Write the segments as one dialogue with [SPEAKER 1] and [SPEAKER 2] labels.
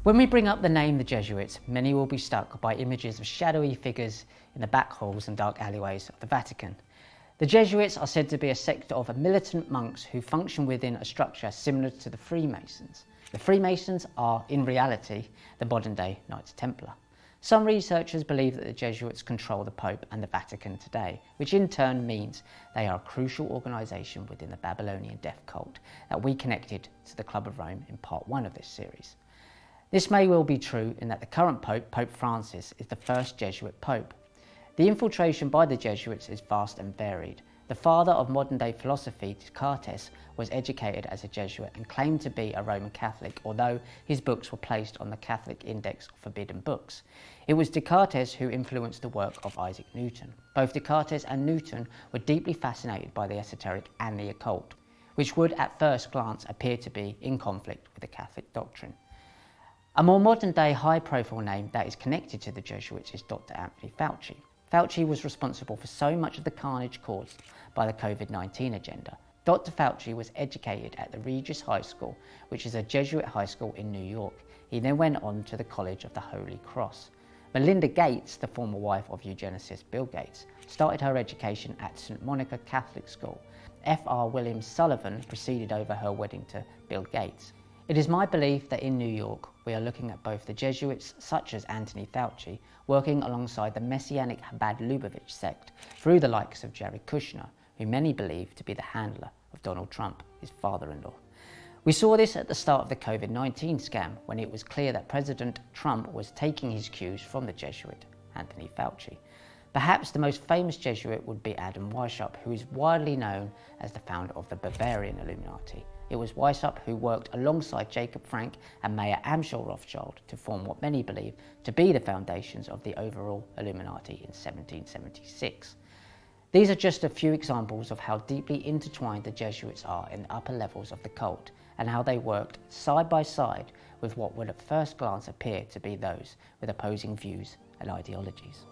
[SPEAKER 1] When we bring up the name the Jesuits, many will be struck by images of shadowy figures in the back halls and dark alleyways of the Vatican. The Jesuits are said to be a sect of militant monks who function within a structure similar to the Freemasons. The Freemasons are, in reality, the modern-day Knights Templar. Some researchers believe that the Jesuits control the Pope and the Vatican today, which in turn means they are a crucial organisation within the Babylonian death cult that we connected to the Club of Rome in part 1 of this series. This may well be true in that the current Pope, Pope Francis, is the first Jesuit Pope. The infiltration by the Jesuits is vast and varied. The father of modern-day philosophy, Descartes, was educated as a Jesuit and claimed to be a Roman Catholic, although his books were placed on the Catholic Index of Forbidden Books. It was Descartes who influenced the work of Isaac Newton. Both Descartes and Newton were deeply fascinated by the esoteric and the occult, which would at first glance appear to be in conflict with the Catholic doctrine. A more modern-day high-profile name that is connected to the Jesuits is Dr. Anthony Fauci. Fauci was responsible for so much of the carnage caused by the COVID-19 agenda. Dr. Fauci was educated at the Regis High School, which is a Jesuit high school in New York. He then went on to the College of the Holy Cross. Melinda Gates, the former wife of eugenicist Bill Gates, started her education at St. Monica Catholic School. F.R. Williams Sullivan proceeded over her wedding to Bill Gates. It is my belief that in New York, we are looking at both the Jesuits, such as Anthony Fauci, working alongside the Messianic Chabad Lubavitch sect through the likes of Jared Kushner, who many believe to be the handler of Donald Trump, his father-in-law. We saw this at the start of the COVID-19 scam, when it was clear that President Trump was taking his cues from the Jesuit, Anthony Fauci. Perhaps the most famous Jesuit would be Adam Weishaupt, who is widely known as the founder of the Bavarian Illuminati. It was Weishaupt who worked alongside Jacob Frank and Mayer Amschel Rothschild to form what many believe to be the foundations of the overall Illuminati in 1776. These are just a few examples of how deeply intertwined the Jesuits are in the upper levels of the cult, and how they worked side by side with what would at first glance appear to be those with opposing views and ideologies.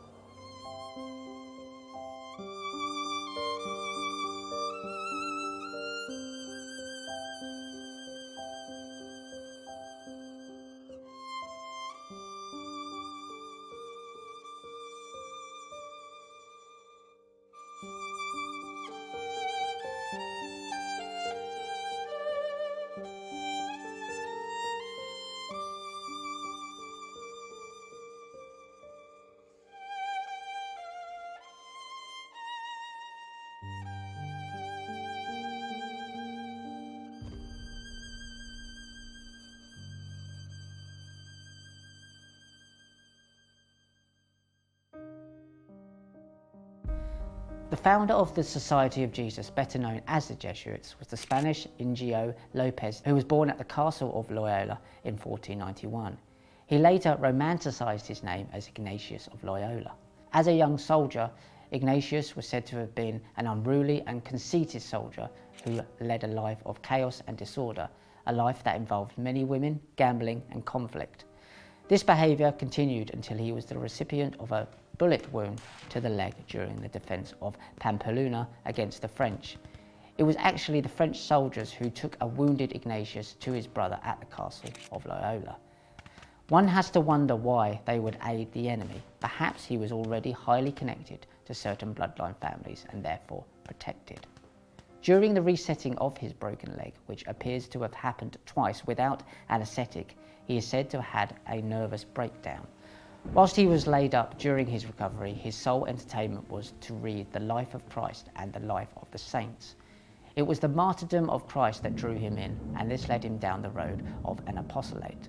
[SPEAKER 1] The founder of the Society of Jesus, better known as the Jesuits, was the Spanish Inigo Lopez, who was born at the castle of Loyola in 1491. He later romanticized his name as Ignatius of Loyola. As a young soldier, Ignatius was said to have been an unruly and conceited soldier who led a life of chaos and disorder, a life that involved many women, gambling and conflict. This behaviour continued until he was the recipient of a bullet wound to the leg during the defence of Pamplona against the French. It was actually the French soldiers who took a wounded Ignatius to his brother at the castle of Loyola. One has to wonder why they would aid the enemy. Perhaps he was already highly connected to certain bloodline families and therefore protected. During the resetting of his broken leg, which appears to have happened twice without anaesthetic, he is said to have had a nervous breakdown. Whilst he was laid up during his recovery, his sole entertainment was to read the life of Christ and the life of the saints. It was the martyrdom of Christ that drew him in, and this led him down the road of an apostolate.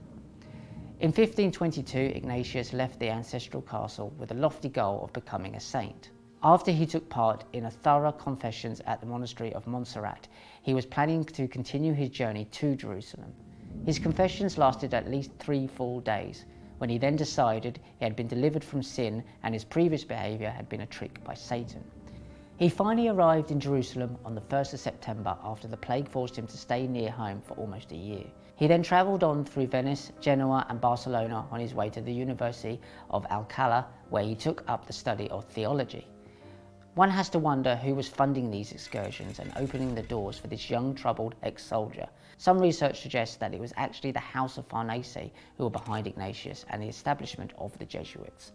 [SPEAKER 1] In 1522, Ignatius left the ancestral castle with a lofty goal of becoming a saint. After he took part in a thorough confessions at the monastery of Montserrat, he was planning to continue his journey to Jerusalem. His confessions lasted at least 3 full days, when he then decided he had been delivered from sin and his previous behaviour had been a trick by Satan. He finally arrived in Jerusalem on the 1st of September after the plague forced him to stay near home for almost a year. He then travelled on through Venice, Genoa and Barcelona on his way to the University of Alcalá, where he took up the study of theology. One has to wonder who was funding these excursions and opening the doors for this young troubled ex-soldier. Some research suggests that it was actually the House of Farnese who were behind Ignatius and the establishment of the Jesuits.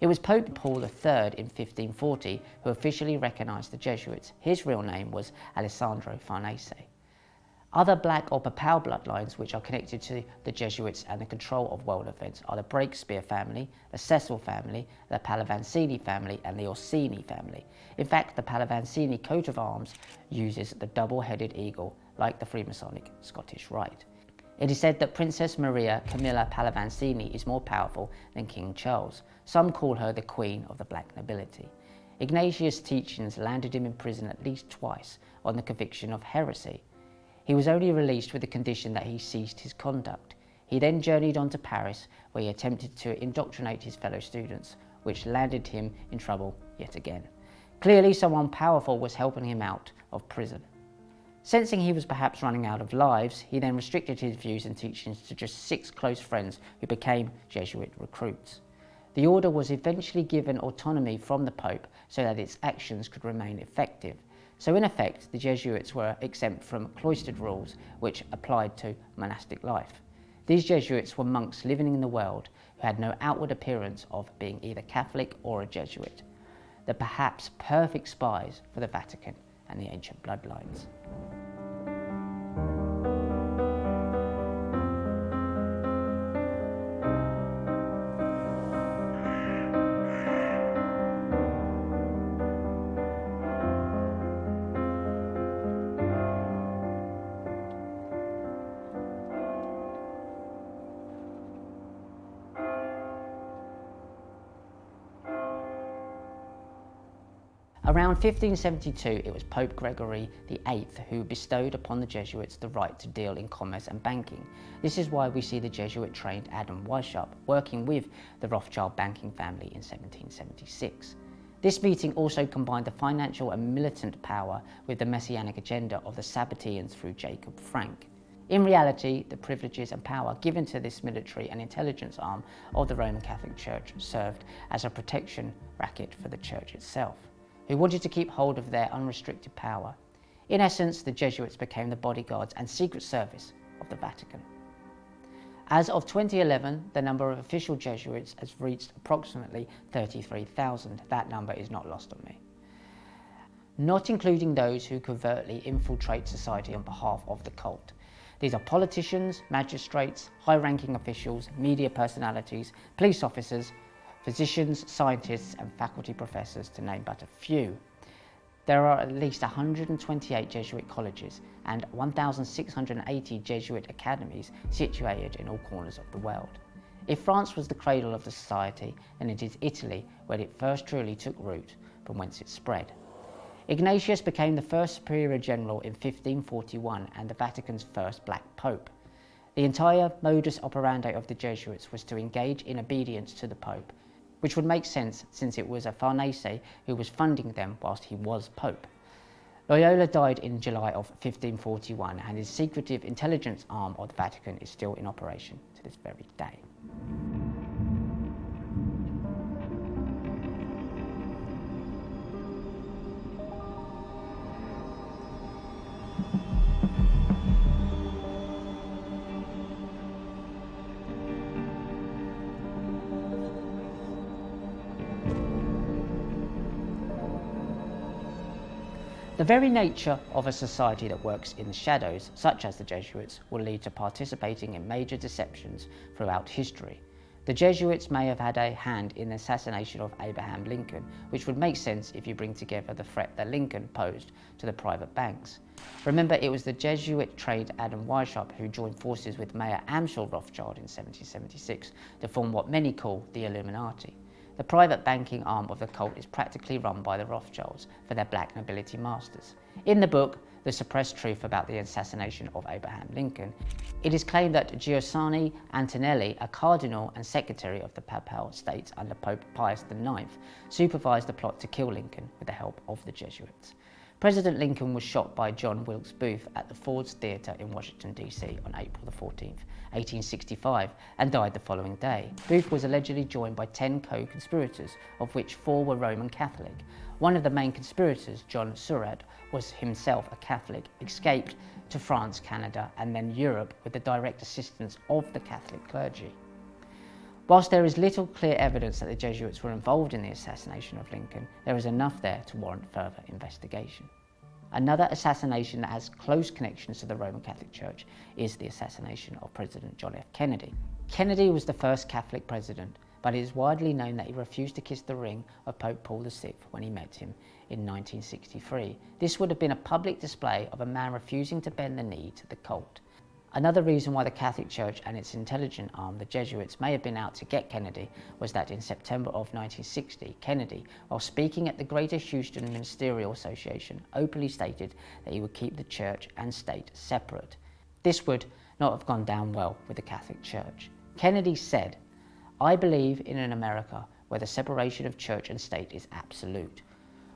[SPEAKER 1] It was Pope Paul III in 1540 who officially recognised the Jesuits. His real name was Alessandro Farnese. Other black or papal bloodlines which are connected to the Jesuits and the control of world events are the Breakspear family, the Cecil family, the Pallavicini family and the Orsini family. In fact, the Pallavicini coat of arms uses the double-headed eagle like the Freemasonic Scottish Rite. It is said that Princess Maria Camilla Pallavicini is more powerful than King Charles. Some call her the Queen of the Black Nobility. Ignatius' teachings landed him in prison at least twice on the conviction of heresy. He was only released with the condition that he ceased his conduct. He then journeyed on to Paris, where he attempted to indoctrinate his fellow students, which landed him in trouble yet again. Clearly, someone powerful was helping him out of prison. Sensing he was perhaps running out of lives, he then restricted his views and teachings to just 6 close friends who became Jesuit recruits. The order was eventually given autonomy from the Pope so that its actions could remain effective. So in effect, the Jesuits were exempt from cloistered rules which applied to monastic life. These Jesuits were monks living in the world who had no outward appearance of being either Catholic or a Jesuit. The perhaps perfect spies for the Vatican and the ancient bloodlines. Around 1572, it was Pope Gregory VIII who bestowed upon the Jesuits the right to deal in commerce and banking. This is why we see the Jesuit-trained Adam Weishaupt working with the Rothschild banking family in 1776. This meeting also combined the financial and militant power with the messianic agenda of the Sabbateans through Jacob Frank. In reality, the privileges and power given to this military and intelligence arm of the Roman Catholic Church served as a protection racket for the Church itself, who wanted to keep hold of their unrestricted power. In essence, the Jesuits became the bodyguards and secret service of the Vatican. As of 2011, the number of official Jesuits has reached approximately 33,000. That number is not lost on me. Not including those who covertly infiltrate society on behalf of the cult. These are politicians, magistrates, high-ranking officials, media personalities, police officers, physicians, scientists and faculty professors, to name but a few. There are at least 128 Jesuit colleges and 1,680 Jesuit academies situated in all corners of the world. If France was the cradle of the society, then it is Italy where it first truly took root, from whence it spread. Ignatius became the first superior general in 1541 and the Vatican's first black pope. The entire modus operandi of the Jesuits was to engage in obedience to the Pope, which would make sense since it was a Farnese who was funding them whilst he was Pope. Loyola died in July of 1541 and his secretive intelligence arm of the Vatican is still in operation to this very day. The very nature of a society that works in the shadows, such as the Jesuits, will lead to participating in major deceptions throughout history. The Jesuits may have had a hand in the assassination of Abraham Lincoln, which would make sense if you bring together the threat that Lincoln posed to the private banks. Remember, it was the Jesuit-trained Adam Weishaupt who joined forces with Mayor Amschel Rothschild in 1776 to form what many call the Illuminati. The private banking arm of the cult is practically run by the Rothschilds for their black nobility masters. In the book, The Suppressed Truth About the Assassination of Abraham Lincoln, it is claimed that Giovanni Antonelli, a cardinal and secretary of the Papal States under Pope Pius IX, supervised the plot to kill Lincoln with the help of the Jesuits. President Lincoln was shot by John Wilkes Booth at the Ford's Theatre in Washington, D.C. on April the 14th, 1865, and died the following day. Booth was allegedly joined by 10 co-conspirators, of which 4 were Roman Catholic. One of the main conspirators, John Surratt, was himself a Catholic, escaped to France, Canada, and then Europe with the direct assistance of the Catholic clergy. Whilst there is little clear evidence that the Jesuits were involved in the assassination of Lincoln, there is enough there to warrant further investigation. Another assassination that has close connections to the Roman Catholic Church is the assassination of President John F. Kennedy. Kennedy was the first Catholic president, but it is widely known that he refused to kiss the ring of Pope Paul VI when he met him in 1963. This would have been a public display of a man refusing to bend the knee to the cult. Another reason why the Catholic Church and its intelligence arm, the Jesuits, may have been out to get Kennedy was that in September of 1960, Kennedy, while speaking at the Greater Houston Ministerial Association, openly stated that he would keep the church and state separate. This would not have gone down well with the Catholic Church. Kennedy said, "I believe in an America where the separation of church and state is absolute,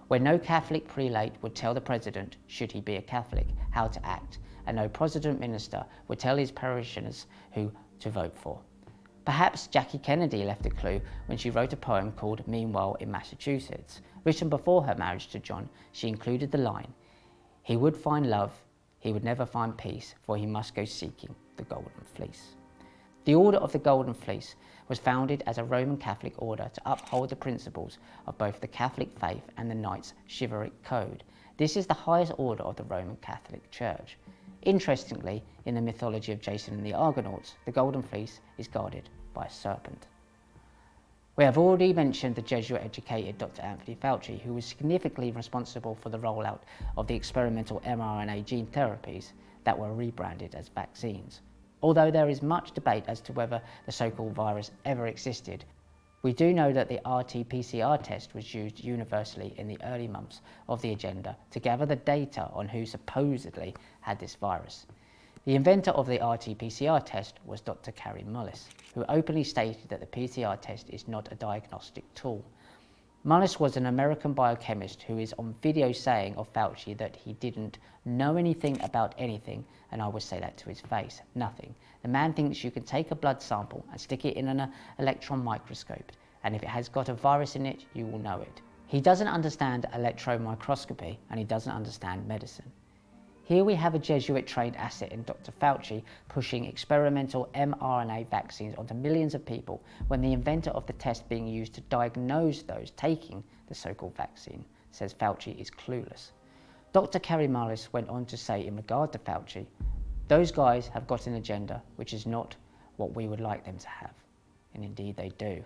[SPEAKER 1] where no Catholic prelate would tell the president, should he be a Catholic, how to act, and no Protestant minister would tell his parishioners who to vote for." Perhaps Jackie Kennedy left a clue when she wrote a poem called Meanwhile in Massachusetts. Written before her marriage to John, she included the line, "He would find love, he would never find peace, for he must go seeking the Golden Fleece." The Order of the Golden Fleece was founded as a Roman Catholic order to uphold the principles of both the Catholic faith and the Knights' Chivalric Code. This is the highest order of the Roman Catholic Church. Interestingly, in the mythology of Jason and the Argonauts, the Golden Fleece is guarded by a serpent. We have already mentioned the Jesuit-educated Dr. Anthony Fauci, who was significantly responsible for the rollout of the experimental mRNA gene therapies that were rebranded as vaccines. Although there is much debate as to whether the so-called virus ever existed, we do know that the RT-PCR test was used universally in the early months of the agenda to gather the data on who supposedly had this virus. The inventor of the RT-PCR test was Dr. Kary Mullis, who openly stated that the PCR test is not a diagnostic tool. Mullis was an American biochemist who is on video saying of Fauci that he didn't know anything about anything, and I would say that to his face, nothing. The man thinks you can take a blood sample and stick it in an electron microscope, and if it has got a virus in it, you will know it. He doesn't understand electron microscopy, and he doesn't understand medicine. Here we have a Jesuit-trained asset in Dr. Fauci pushing experimental mRNA vaccines onto millions of people when the inventor of the test being used to diagnose those taking the so-called vaccine says Fauci is clueless. Dr. Kary Mullis went on to say in regard to Fauci, "Those guys have got an agenda which is not what we would like them to have." And indeed they do.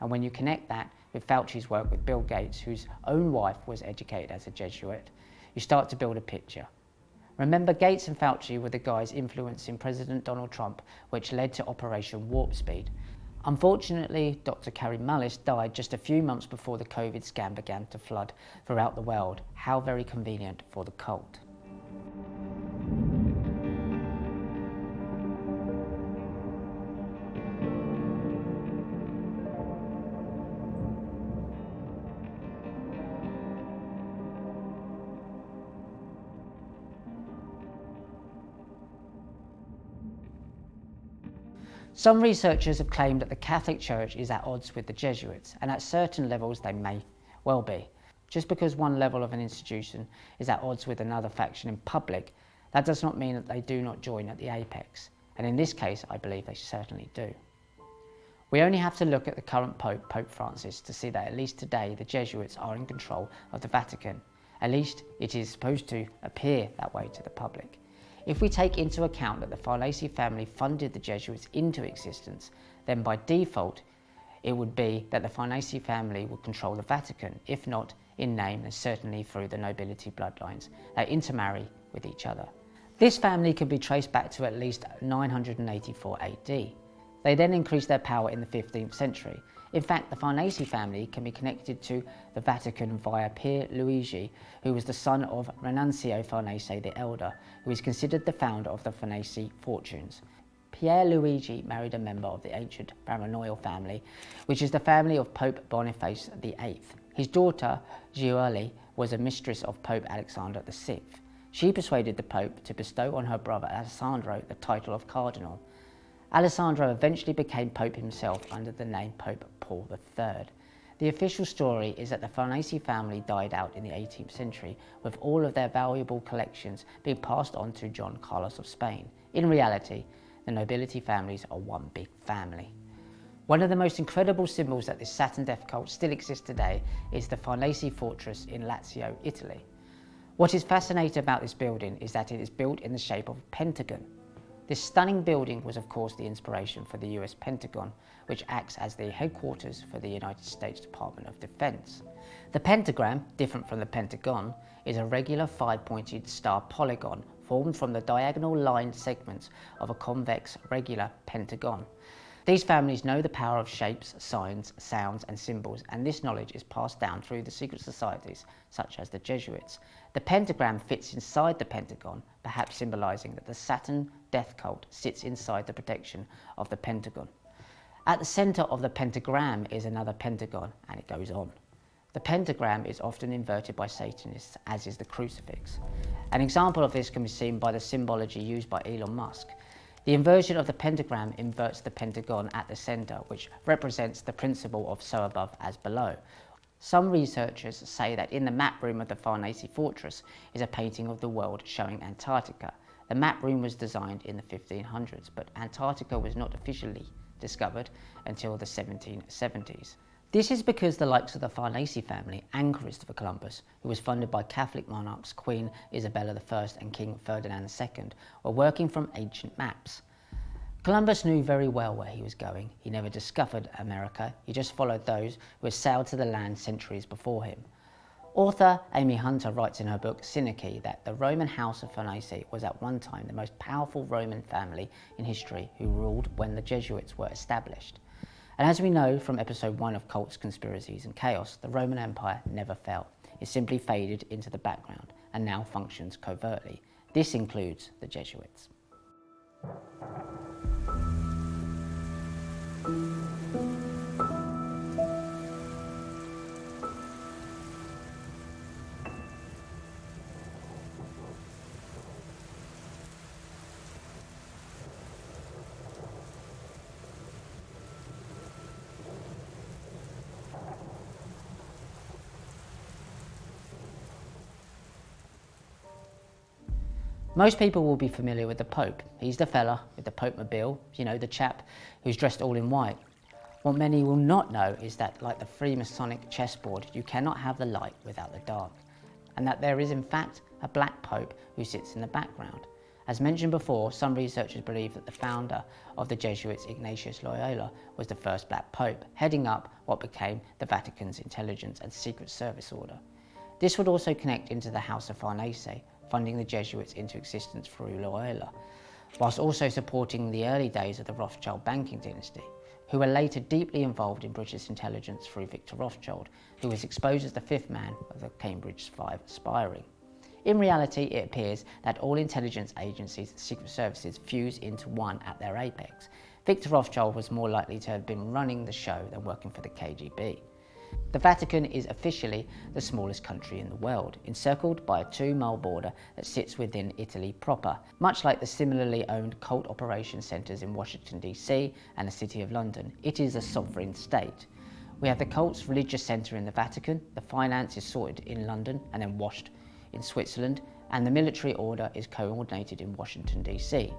[SPEAKER 1] And when you connect that with Fauci's work with Bill Gates, whose own wife was educated as a Jesuit, you start to build a picture. Remember, Gates and Fauci were the guys influencing President Donald Trump, which led to Operation Warp Speed. Unfortunately, Dr. Kary Mullis died just a few months before the COVID scam began to flood throughout the world. How very convenient for the cult. Some researchers have claimed that the Catholic Church is at odds with the Jesuits, and at certain levels they may well be. Just because one level of an institution is at odds with another faction in public, that does not mean that they do not join at the apex, and in this case I believe they certainly do. We only have to look at the current Pope, Pope Francis, to see that at least today the Jesuits are in control of the Vatican. At least it is supposed to appear that way to the public. If we take into account that the Farnese family funded the Jesuits into existence, then by default it would be that the Farnese family would control the Vatican, if not in name, then certainly through the nobility bloodlines that intermarry with each other. This family can be traced back to at least 984 AD. They then increased their power in the 15th century. In fact, the Farnese family can be connected to the Vatican via Pier Luigi, who was the son of Renanzio Farnese the Elder, who is considered the founder of the Farnese fortunes. Pier Luigi married a member of the ancient baronial family, which is the family of Pope Boniface VIII. His daughter, Giulia, was a mistress of Pope Alexander VI. She persuaded the Pope to bestow on her brother Alessandro the title of cardinal. Alessandro eventually became Pope himself under the name Pope Paul III. The official story is that the Farnese family died out in the 18th century, with all of their valuable collections being passed on to John Carlos of Spain. In reality, the nobility families are one big family. One of the most incredible symbols that this Saturn death cult still exists today is the Farnese fortress in Lazio, Italy. What is fascinating about this building is that it is built in the shape of a pentagon. This stunning building was of course the inspiration for the US Pentagon, which acts as the headquarters for the United States Department of Defense. The pentagram, different from the pentagon, is a regular 5-pointed star polygon formed from the diagonal line segments of a convex regular pentagon. These families know the power of shapes, signs, sounds and symbols, and this knowledge is passed down through the secret societies such as the Jesuits. The pentagram fits inside the pentagon, perhaps symbolizing that the Saturn death cult sits inside the protection of the pentagon. At the center of the pentagram is another pentagon, and it goes on. The pentagram is often inverted by Satanists, as is the crucifix. An example of this can be seen by the symbology used by Elon Musk. The inversion of the pentagram inverts the pentagon at the center, which represents the principle of so above as below. Some researchers say that in the map room of the Farnese fortress is a painting of the world showing Antarctica. The map room was designed in the 1500s, but Antarctica was not officially discovered until the 1770s. This is because the likes of the Farnese family and Christopher Columbus, who was funded by Catholic monarchs Queen Isabella I and King Ferdinand II, were working from ancient maps. Columbus knew very well where he was going. He never discovered America, he just followed those who had sailed to the land centuries before him. Author Amy Hunter writes in her book Ickonic that the Roman house of Farnese was at one time the most powerful Roman family in history who ruled when the Jesuits were established. And as we know from episode 1 of Cults, Conspiracies and Chaos, the Roman Empire never fell. It simply faded into the background and now functions covertly. This includes the Jesuits. Most people will be familiar with the Pope. He's the fella with the Pope-mobile, you know, the chap who's dressed all in white. What many will not know is that, like the Freemasonic chessboard, you cannot have the light without the dark, and that there is in fact a black Pope who sits in the background. As mentioned before, some researchers believe that the founder of the Jesuits, Ignatius Loyola, was the first black Pope, heading up what became the Vatican's intelligence and secret service order. This would also connect into the House of Farnese, funding the Jesuits into existence through Loyola, whilst also supporting the early days of the Rothschild banking dynasty, who were later deeply involved in British intelligence through Victor Rothschild, who was exposed as the fifth man of the Cambridge Five spying. In reality, it appears that all intelligence agencies and secret services fuse into one at their apex. Victor Rothschild was more likely to have been running the show than working for the KGB. The Vatican is officially the smallest country in the world, encircled by a 2-mile border that sits within Italy proper, much like the similarly owned cult operation centres in Washington DC and the City of London. It is a sovereign state. We have the cult's religious centre in the Vatican, the finance is sorted in London and then washed in Switzerland, and the military order is coordinated in Washington DC.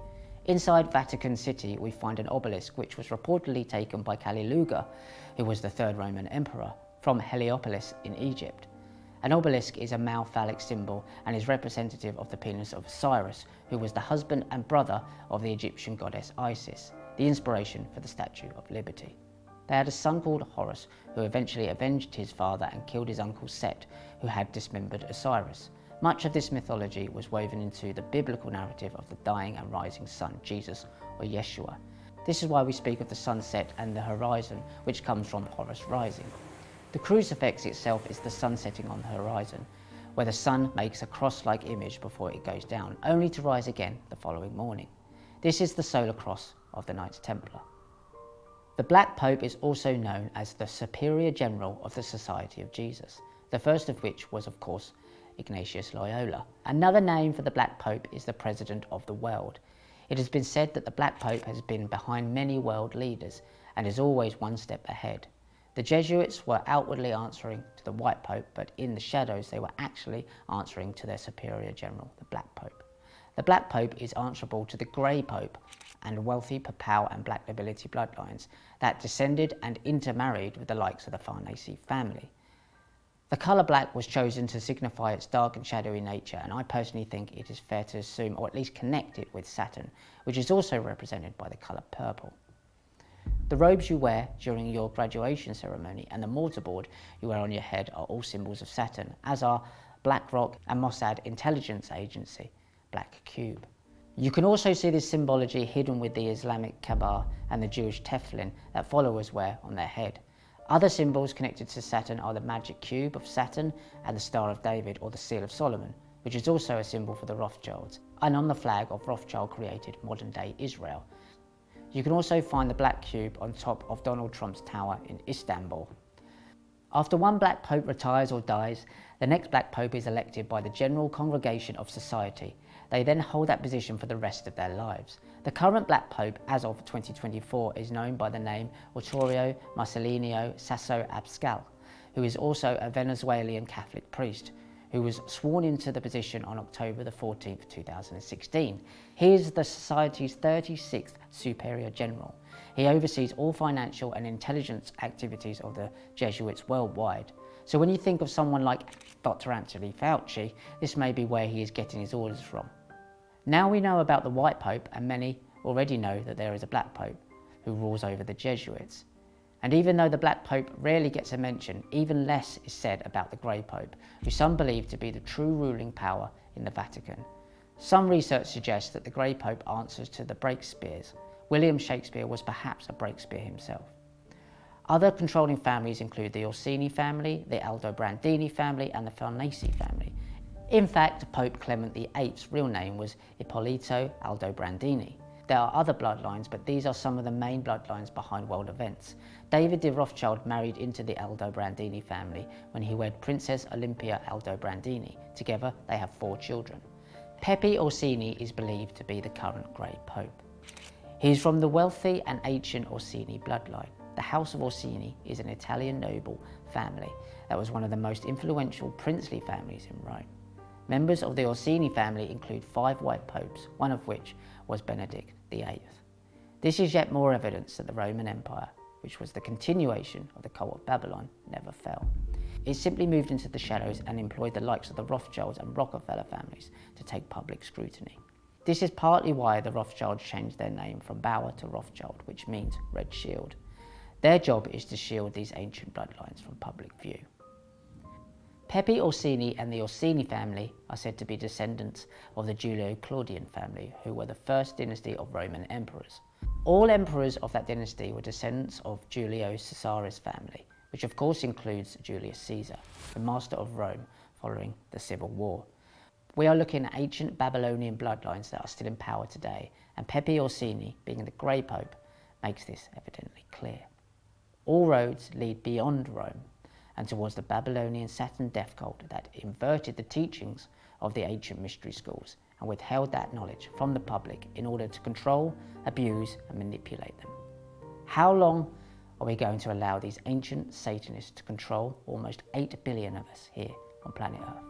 [SPEAKER 1] Inside Vatican City we find an obelisk which was reportedly taken by Calliluga, who was the third Roman emperor, from Heliopolis in Egypt. An obelisk is a male phallic symbol and is representative of the penis of Osiris, who was the husband and brother of the Egyptian goddess Isis, the inspiration for the Statue of Liberty. They had a son called Horus, who eventually avenged his father and killed his uncle Set, who had dismembered Osiris. Much of this mythology was woven into the biblical narrative of the dying and rising sun, Jesus or Yeshua. This is why we speak of the sunset and the horizon, which comes from Horus rising. The crucifix itself is the sun setting on the horizon, where the sun makes a cross-like image before it goes down, only to rise again the following morning. This is the solar cross of the Knights Templar. The Black Pope is also known as the Superior General of the Society of Jesus, the first of which was, of course, Ignatius Loyola. Another name for the Black Pope is the President of the World. It has been said that the Black Pope has been behind many world leaders and is always one step ahead. The Jesuits were outwardly answering to the White Pope, but in the shadows they were actually answering to their Superior General, the Black Pope. The Black Pope is answerable to the Grey Pope and wealthy papal and black nobility bloodlines that descended and intermarried with the likes of the Farnese family. The colour black was chosen to signify its dark and shadowy nature, and I personally think it is fair to assume, or at least connect it with Saturn, which is also represented by the colour purple. The robes you wear during your graduation ceremony and the mortarboard you wear on your head are all symbols of Saturn, as are BlackRock and Mossad intelligence agency, Black Cube. You can also see this symbology hidden with the Islamic Kaaba and the Jewish tefillin that followers wear on their head. Other symbols connected to Saturn are the magic cube of Saturn and the Star of David, or the Seal of Solomon, which is also a symbol for the Rothschilds, and on the flag of Rothschild-created modern-day Israel. You can also find the black cube on top of Donald Trump's tower in Istanbul. After one Black Pope retires or dies, the next Black Pope is elected by the General Congregation of Society. They then hold that position for the rest of their lives. The current Black Pope, as of 2024, is known by the name Arturo Marcelino Sasso Abascal, who is also a Venezuelan Catholic priest, who was sworn into the position on October the 14th, 2016. He is the Society's 36th Superior General. He oversees all financial and intelligence activities of the Jesuits worldwide. So when you think of someone like Dr. Anthony Fauci, this may be where he is getting his orders from. Now we know about the White Pope, and many already know that there is a Black Pope who rules over the Jesuits. And even though the Black Pope rarely gets a mention, even less is said about the Grey Pope, who some believe to be the true ruling power in the Vatican. Some research suggests that the Grey Pope answers to the Breakspears. William Shakespeare was perhaps a Breakspear himself. Other controlling families include the Orsini family, the Aldobrandini family, and the Farnese family. In fact, Pope Clement VIII's real name was Ippolito Aldobrandini. There are other bloodlines, but these are some of the main bloodlines behind world events. David de Rothschild married into the Aldobrandini family when he wed Princess Olympia Aldobrandini. Together, they have 4 children. Pepe Orsini is believed to be the current Grey Pope. He is from the wealthy and ancient Orsini bloodline. The House of Orsini is an Italian noble family that was one of the most influential princely families in Rome. Members of the Orsini family include 5 white popes, one of which was Benedict VIII. This is yet more evidence that the Roman Empire, which was the continuation of the cult of Babylon, never fell. It simply moved into the shadows and employed the likes of the Rothschilds and Rockefeller families to take public scrutiny. This is partly why the Rothschilds changed their name from Bauer to Rothschild, which means Red Shield. Their job is to shield these ancient bloodlines from public view. Pepe Orsini and the Orsini family are said to be descendants of the Julio-Claudian family, who were the first dynasty of Roman emperors. All emperors of that dynasty were descendants of Julio Caesar's family, which of course includes Julius Caesar, the master of Rome following the Civil War. We are looking at ancient Babylonian bloodlines that are still in power today, and Pepe Orsini, being the Grey Pope, makes this evidently clear. All roads lead beyond Rome and towards the Babylonian Saturn death cult that inverted the teachings of the ancient mystery schools and withheld that knowledge from the public in order to control, abuse, and manipulate them. How long are we going to allow these ancient Satanists to control almost 8 billion of us here on planet Earth?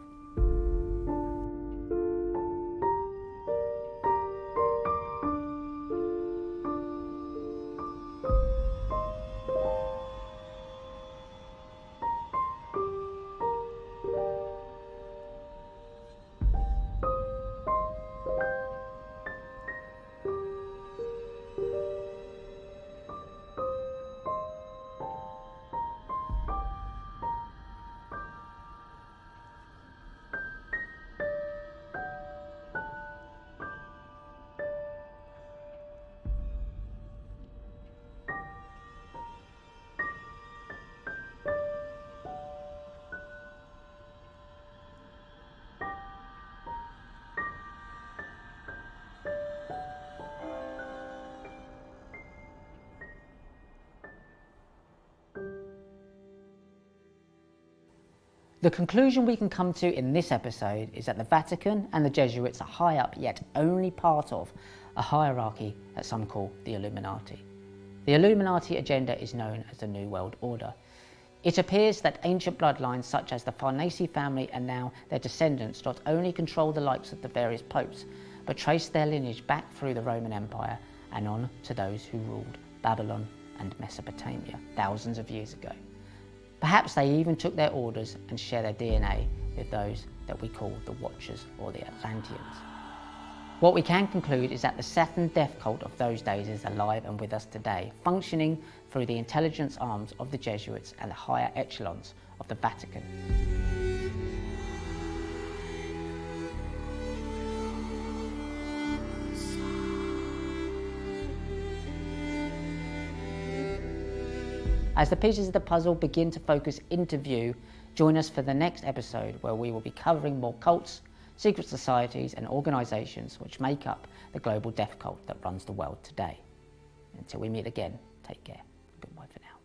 [SPEAKER 1] The conclusion we can come to in this episode is that the Vatican and the Jesuits are high up, yet only part of a hierarchy that some call the Illuminati. The Illuminati agenda is known as the New World Order. It appears that ancient bloodlines such as the Farnese family and now their descendants not only control the likes of the various popes, but trace their lineage back through the Roman Empire and on to those who ruled Babylon and Mesopotamia thousands of years ago. Perhaps they even took their orders and share their DNA with those that we call the Watchers or the Atlanteans. What we can conclude is that the Saturn death cult of those days is alive and with us today, functioning through the intelligence arms of the Jesuits and the higher echelons of the Vatican. As the pieces of the puzzle begin to focus into view, join us for the next episode where we will be covering more cults, secret societies and organisations which make up the global death cult that runs the world today. Until we meet again, take care. Goodbye for now.